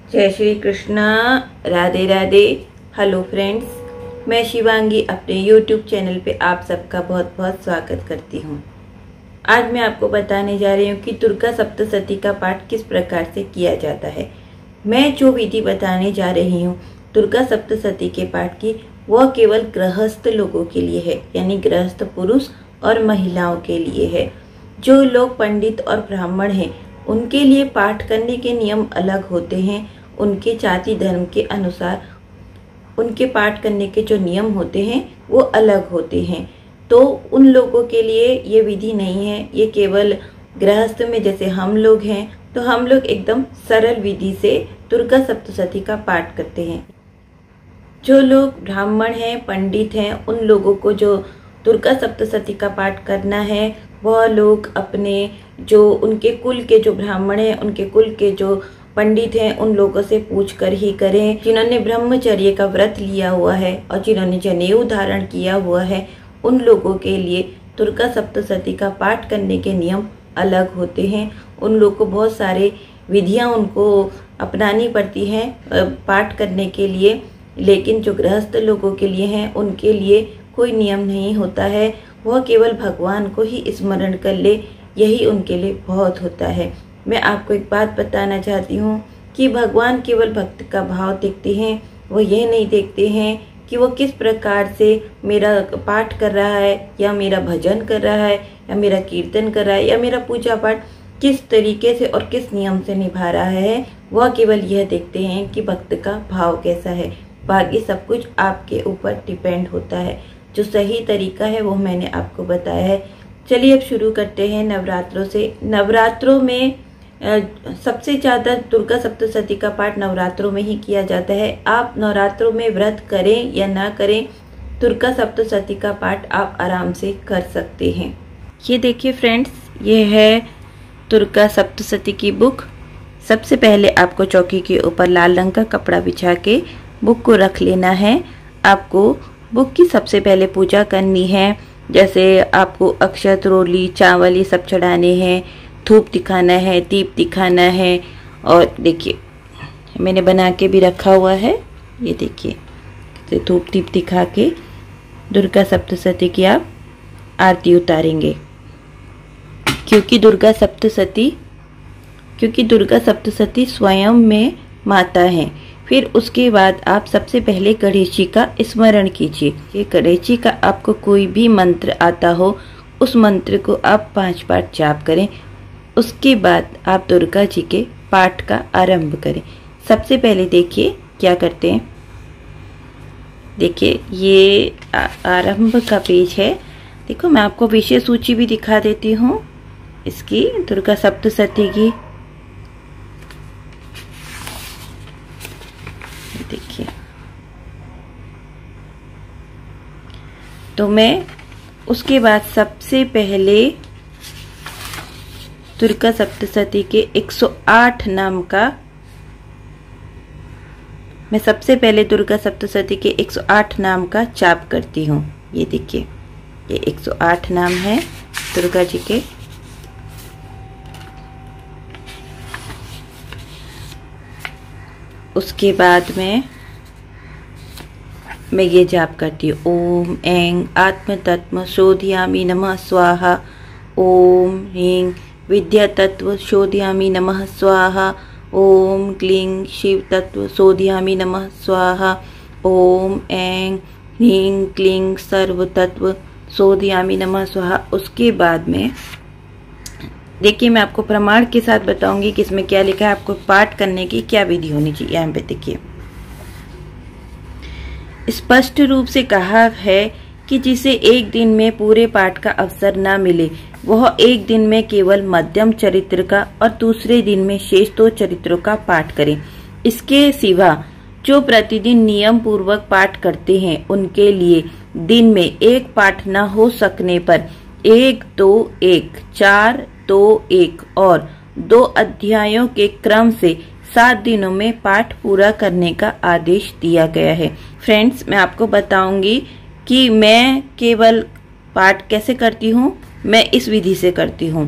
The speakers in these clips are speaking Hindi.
जय श्री कृष्णा, राधे राधे। हेलो फ्रेंड्स, मैं शिवांगी अपने YouTube चैनल पे आप सबका बहुत बहुत स्वागत करती हूँ। आज मैं आपको बताने जा रही हूँ कि दुर्गा सप्तशती का पाठ किस प्रकार से किया जाता है। मैं जो विधि बताने जा रही हूँ दुर्गा सप्तशती के पाठ की, वह केवल गृहस्थ लोगों के लिए है, यानी गृहस्थ पुरुष और महिलाओं के लिए है। जो लोग पंडित और ब्राह्मण हैं उनके लिए पाठ करने के नियम अलग होते हैं। उनके जाति धर्म के अनुसार उनके पाठ करने के जो नियम होते हैं वो अलग होते हैं। तो उन लोगों के लिए ये विधि नहीं है, ये केवल गृहस्थ में जैसे हम लोग हैं तो हम लोग एकदम सरल विधि से दुर्गा सप्तशती का पाठ करते हैं। जो लोग ब्राह्मण हैं, पंडित हैं, उन लोगों को जो दुर्गा सप्तशती का पाठ करना है वह लोग अपने जो उनके कुल के जो ब्राह्मण हैं, उनके कुल के जो पंडित हैं, उन लोगों से पूछ कर ही करें। जिन्होंने ब्रह्मचर्य का व्रत लिया हुआ है और जिन्होंने जनेऊ धारण किया हुआ है, उन लोगों के लिए दुर्गा सप्तशती का पाठ करने के नियम अलग होते हैं। उन लोगों को बहुत सारे विधियां उनको अपनानी पड़ती हैं पाठ करने के लिए, लेकिन जो गृहस्थ लोगों के लिए हैं उनके लिए कोई नियम नहीं होता है। वह केवल भगवान को ही स्मरण कर ले, यही उनके लिए बहुत होता है। मैं आपको एक बात बताना चाहती हूँ कि भगवान केवल भक्त का भाव देखते हैं। वो ये नहीं देखते हैं कि वो किस प्रकार से मेरा पाठ कर रहा है या मेरा भजन कर रहा है या मेरा कीर्तन कर रहा है या मेरा पूजा पाठ किस तरीके से और किस नियम से निभा रहा है। वह केवल यह देखते हैं कि भक्त का भाव कैसा है। बाकी सब कुछ आपके ऊपर डिपेंड होता है। जो सही तरीका है वो मैंने आपको बताया है। चलिए अब शुरू करते हैं नवरात्रों से। नवरात्रों में सबसे ज़्यादा दुर्गा सप्तशती का पाठ नवरात्रों में ही किया जाता है। आप नवरात्रों में व्रत करें या ना करें, दुर्गा सप्तशती का पाठ आप आराम से कर सकते हैं। ये देखिए फ्रेंड्स, ये है दुर्गा सप्तशती की बुक। सबसे पहले आपको चौकी के ऊपर लाल रंग का कपड़ा बिछा के बुक को रख लेना है। आपको बुक की सबसे पहले पूजा करनी है। जैसे आपको अक्षत, रोली, चावल ये सब चढ़ाने हैं, धूप दिखाना है, दीप दिखाना है। और देखिए मैंने बना के भी रखा हुआ है, ये देखिए धूप दीप दिखा के दुर्गा सप्तशती की आप आरती उतारेंगे। क्योंकि दुर्गा सप्तशती स्वयं में माता हैं। फिर उसके बाद आप सबसे पहले गणेश जी का स्मरण कीजिए कि गणेश जी का आपको कोई भी मंत्र आता हो, उस मंत्र को आप 5 बार जाप करें। उसके बाद आप दुर्गा जी के पाठ का आरंभ करें। सबसे पहले देखिए क्या करते हैं। देखिए ये आरंभ का पेज है। देखो मैं आपको विषय सूची भी दिखा देती हूँ इसकी, दुर्गा सप्तशती की। देखिए तो मैं उसके बाद सबसे पहले दुर्गा सप्तशती के 108 नाम का, मैं सबसे पहले दुर्गा सप्तशती के 108 नाम का जाप करती हूँ। ये देखिए ये 108 नाम है दुर्गा जी के। उसके बाद में मैं ये जाप करती हूँ, ओम ऐं आत्म तत्व शोधयामि नमः स्वाहा, ओम ह्रीं विद्या तत्व शोधयामि नमः स्वाहा, ओम क्लीं शिव तत्व शोधयामि नमः स्वाहा, ओम ऐं ह्रीं क्लीं सर्व तत्व शोधयामि नमः स्वाहा। उसके बाद में देखिए मैं आपको प्रमाण के साथ बताऊंगी कि इसमें क्या लिखा है, आपको पाठ करने की क्या विधि होनी चाहिए। यहाँ पे देखिए स्पष्ट रूप से कहा है कि जिसे एक दिन में पूरे पाठ का अवसर न मिले वह एक दिन में केवल मध्यम चरित्र का और दूसरे दिन में शेष 2 चरित्रों का पाठ करें। इसके सिवा जो प्रतिदिन नियम पूर्वक पाठ करते हैं उनके लिए दिन में एक पाठ न हो सकने पर 1, 2, 1, 4, 2, 1 और 2 अध्यायों के क्रम से 7 दिनों में पाठ पूरा करने का आदेश दिया गया है। फ्रेंड्स, मैं आपको बताऊंगी कि मैं केवल पाठ कैसे करती हूँ। मैं इस विधि से करती हूँ।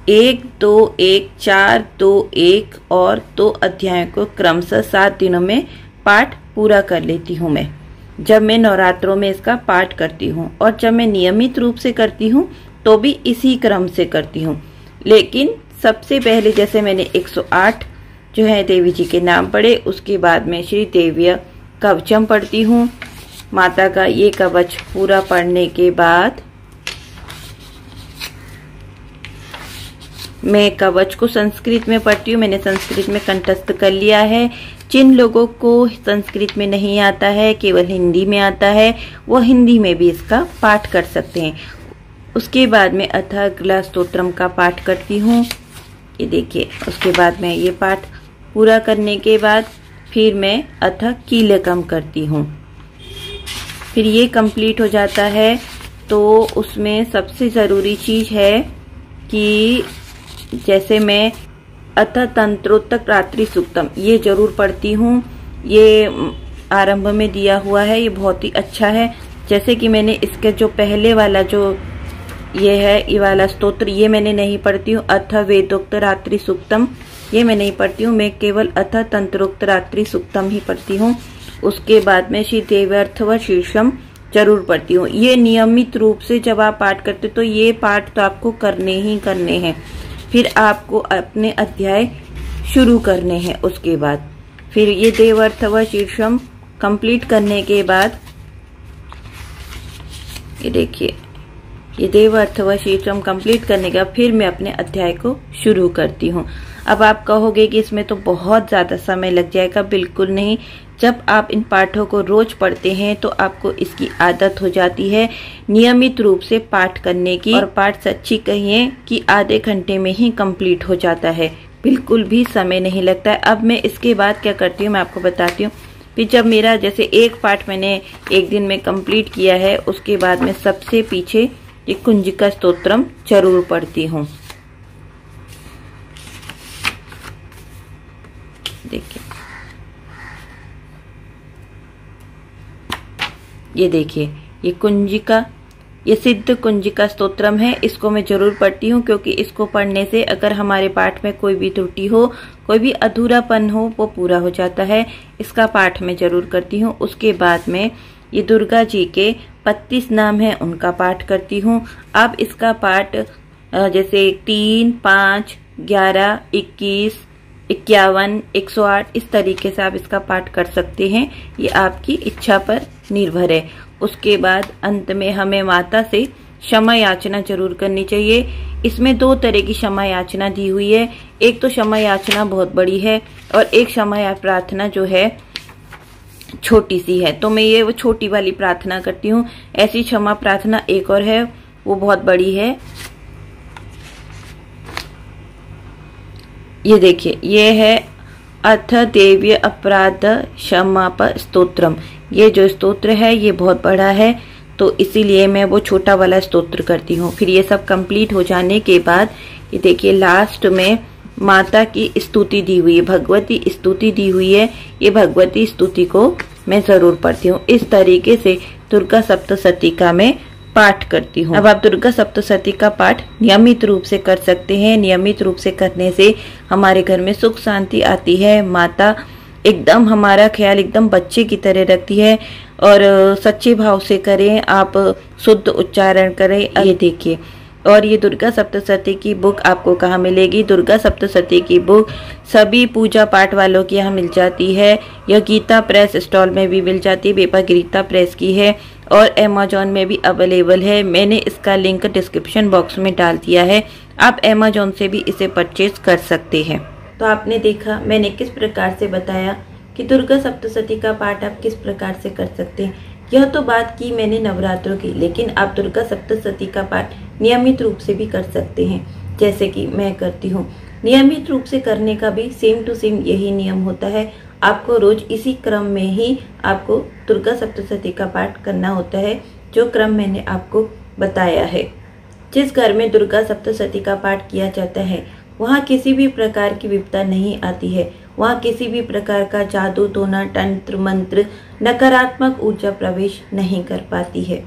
1, 2, 1, 4, 2, 1 और 2 अध्यायों को क्रमशः 7 दिनों में पाठ पूरा कर लेती हूँ मैं, जब मैं नवरात्रों में इसका पाठ करती हूँ। और जब मैं नियमित रूप से करती हूँ तो भी इसी क्रम से करती हूँ। लेकिन सबसे पहले जैसे मैंने 108 जो है देवी जी के नाम पढ़े, उसके बाद में श्री देव्य कवचम पढ़ती हूँ। माता का ये कवच पूरा पढ़ने के बाद मैं कवच को संस्कृत में पढ़ती हूँ। मैंने संस्कृत में कंठस्थ कर लिया है। जिन लोगों को संस्कृत में नहीं आता है, केवल हिंदी में आता है, वो हिंदी में भी इसका पाठ कर सकते हैं। उसके बाद में अथ अगला स्तोत्रम का पाठ करती हूँ। ये देखिए, उसके बाद में ये पाठ पूरा करने के बाद फिर मैं अथ कीलकम करती हूँ। फिर ये कंप्लीट हो जाता है। तो उसमें सबसे ज़रूरी चीज़ है कि जैसे मैं अथ तंत्रोत्तक रात्रि सूक्तम ये जरूर पढ़ती हूँ। ये आरंभ में दिया हुआ है, ये बहुत ही अच्छा है। जैसे कि मैंने इसके जो पहले वाला जो ये है, ये वाला स्तोत्र, ये मैंने नहीं पढ़ती हूँ। अथ वेदोक्त रात्रि सूक्तम ये मैं नहीं पढ़ती हूँ। मैं केवल अथ तंत्रोक्त रात्रि सूक्तम ही पढ़ती हूँ। उसके बाद में श्री देव्यर्थ व शीर्षम जरूर पढ़ती हूँ। ये नियमित रूप से जब आप पाठ करते तो ये पाठ तो आपको करने ही करने हैं। फिर आपको अपने अध्याय शुरू करने हैं। उसके बाद फिर ये देवर्थ व शीर्षम कंप्लीट करने के बाद ये देखिए, ये देवर्थ व शीर्षम कंप्लीट करने के बाद फिर मैं अपने अध्याय को शुरू करती हूँ। अब आप कहोगे कि इसमें तो बहुत ज्यादा समय लग जाएगा। बिल्कुल नहीं। जब आप इन पाठों को रोज पढ़ते हैं तो आपको इसकी आदत हो जाती है नियमित रूप से पाठ करने की। और पाठ सच्ची कहिए कि आधे घंटे में ही कंप्लीट हो जाता है, बिल्कुल भी समय नहीं लगता है। अब मैं इसके बाद क्या करती हूँ मैं आपको बताती हूँ। फिर जब मेरा जैसे एक पाठ मैंने एक दिन में कंप्लीट किया है, उसके बाद में सबसे पीछे ये कुंजिका स्तोत्रम जरूर पढ़ती हूँ। देखिए, ये देखिए, ये कुंजिका, ये सिद्ध कुंजिका स्तोत्रम है। इसको मैं जरूर पढ़ती हूँ क्योंकि इसको पढ़ने से अगर हमारे पाठ में कोई भी त्रुटि हो, कोई भी अधूरापन हो, वो पूरा हो जाता है। इसका पाठ मैं जरूर करती हूँ। उसके बाद में ये दुर्गा जी के 32 नाम है, उनका पाठ करती हूँ। अब इसका पाठ जैसे 3, 5, 11, 21, 51, 108 इस तरीके से आप इसका पाठ कर सकते हैं। ये आपकी इच्छा पर निर्भर है। उसके बाद अंत में हमें माता से क्षमा याचना जरूर करनी चाहिए। इसमें 2 तरह की क्षमा याचना दी हुई है। एक तो क्षमा याचना बहुत बड़ी है और एक क्षमा प्रार्थना जो है छोटी सी है। तो मैं ये वो छोटी वाली प्रार्थना करती हूँ। ऐसी क्षमा प्रार्थना एक और है, वो बहुत बड़ी है। ये देखिए, ये है अथ देव्य अपराध क्षमाप स्तोत्रम। ये जो स्तोत्र है ये बहुत बड़ा है, तो इसीलिए मैं वो छोटा वाला स्तोत्र करती हूँ। फिर ये सब कंप्लीट हो जाने के बाद ये देखिए लास्ट में माता की स्तुति दी हुई है, भगवती स्तुति दी हुई है। ये भगवती स्तुति को मैं जरूर पढ़ती हूँ। इस तरीके से दुर्गा सप्तशती का मैं पाठ करती हूँ। अब आप दुर्गा सप्तशती का पाठ नियमित रूप से कर सकते हैं। नियमित रूप से करने से हमारे घर में सुख शांति आती है। माता एकदम हमारा ख्याल एकदम बच्चे की तरह रखती है। और सच्चे भाव से करें, आप शुद्ध उच्चारण करें। ये देखिए, और ये दुर्गा सप्तशती की बुक आपको कहाँ मिलेगी? दुर्गा सप्तशती की बुक सभी पूजा पाठ वालों की यहाँ मिल जाती है। यह गीता प्रेस स्टॉल में भी मिल जाती है, बेपा गीता प्रेस की है, और अमेजोन में भी अवेलेबल है। मैंने इसका लिंक डिस्क्रिप्शन बॉक्स में डाल दिया है, आप अमेजोन से भी इसे परचेज कर सकते हैं। तो आपने देखा मैंने किस प्रकार से बताया कि दुर्गा सप्तशती का पाठ आप किस प्रकार से कर सकते हैं। यह तो बात की मैंने नवरात्रों की, लेकिन आप दुर्गा सप्तशती का पाठ नियमित रूप से भी कर सकते हैं, जैसे कि मैं करती हूँ। नियमित रूप से करने का भी सेम टू सेम यही नियम होता है। आपको रोज इसी क्रम में ही आपको दुर्गा सप्तशती का पाठ करना होता है, जो क्रम मैंने आपको बताया है। जिस घर में दुर्गा सप्तशती का पाठ किया जाता है वहाँ किसी भी प्रकार की विपदा नहीं आती है। वहाँ किसी भी प्रकार का जादू टोना तंत्र मंत्र नकारात्मक ऊर्जा प्रवेश नहीं कर पाती है।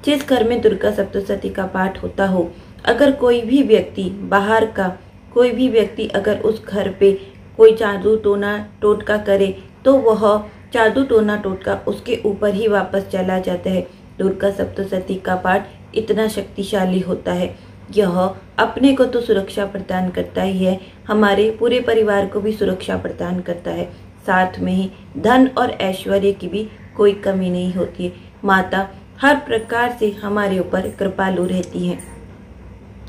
जिस घर में दुर्गा सप्तशती का पाठ होता हो अगर कोई भी व्यक्ति बाहर का कोई भी व्यक्ति अगर उस घर पे कोई जादू टोना टोटका करे तो वह जादू टोना टोटका उसके ऊपर ही वापस चला जाता है। दुर्गा सप्तशती का पाठ इतना शक्तिशाली होता है। यह अपने को तो सुरक्षा प्रदान करता ही है, हमारे पूरे परिवार को भी सुरक्षा प्रदान करता है। साथ में ही धन और ऐश्वर्य की भी कोई कमी नहीं होती है। माता हर प्रकार से हमारे ऊपर कृपालु रहती है।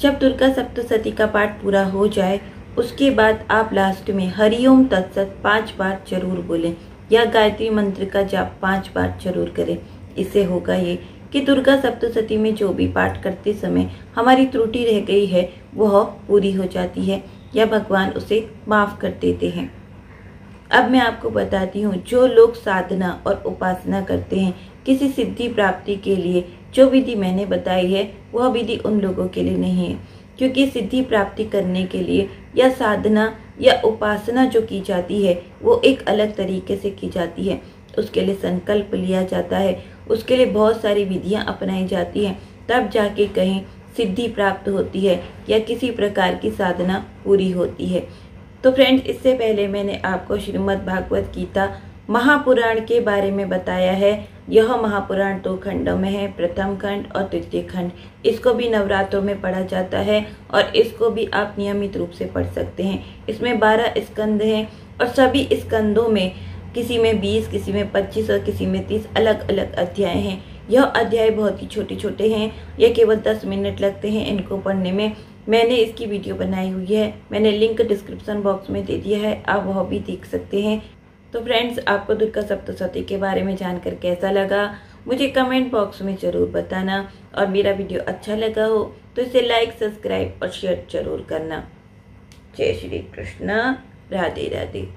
जब दुर्गा सप्तशती का पाठ पूरा हो जाए उसके बाद आप लास्ट में हरिओम तत्सत 5 बार जरूर बोलें या गायत्री मंत्र का जाप 5 बार जरूर करें। इससे होगा ये कि दुर्गा सप्तशती में जो भी पाठ करते समय हमारी त्रुटि रह गई है वह पूरी हो जाती है या भगवान उसे माफ कर देते हैं। अब मैं आपको बताती हूँ, जो लोग साधना और उपासना करते हैं किसी सिद्धि प्राप्ति के लिए, जो विधि मैंने बताई है वह विधि उन लोगों के लिए नहीं है। क्योंकि सिद्धि प्राप्ति करने के लिए या साधना या उपासना जो की जाती है वो एक अलग तरीके से की जाती है। उसके लिए संकल्प लिया जाता है, उसके लिए बहुत सारी विधियां अपनाई जाती हैं, तब जाके कहीं सिद्धि प्राप्त होती है या किसी प्रकार की साधना पूरी होती है। तो फ्रेंड्स, इससे पहले मैंने आपको श्रीमद् भागवत गीता महापुराण के बारे में बताया है। यह महापुराण 2 खंडों में है, प्रथम खंड और तृतीय खंड। इसको भी नवरात्रों में पढ़ा जाता है और इसको भी आप नियमित रूप से पढ़ सकते हैं। इसमें 12 स्कंद हैं और सभी स्कंदों में किसी में 20, किसी में 25 और किसी में 30 अलग अलग अध्याय हैं। यह अध्याय बहुत ही छोटे छोटे हैं, यह केवल 10 मिनट लगते हैं इनको पढ़ने में। मैंने इसकी वीडियो बनाई हुई है, मैंने लिंक डिस्क्रिप्शन बॉक्स में दे दिया है, आप वह भी देख सकते हैं। तो फ्रेंड्स, आपको दुर्गा सप्तशती के बारे में जानकर कैसा लगा मुझे कमेंट बॉक्स में ज़रूर बताना, और मेरा वीडियो अच्छा लगा हो तो इसे लाइक, सब्सक्राइब और शेयर जरूर करना। जय श्री कृष्ण, राधे राधे।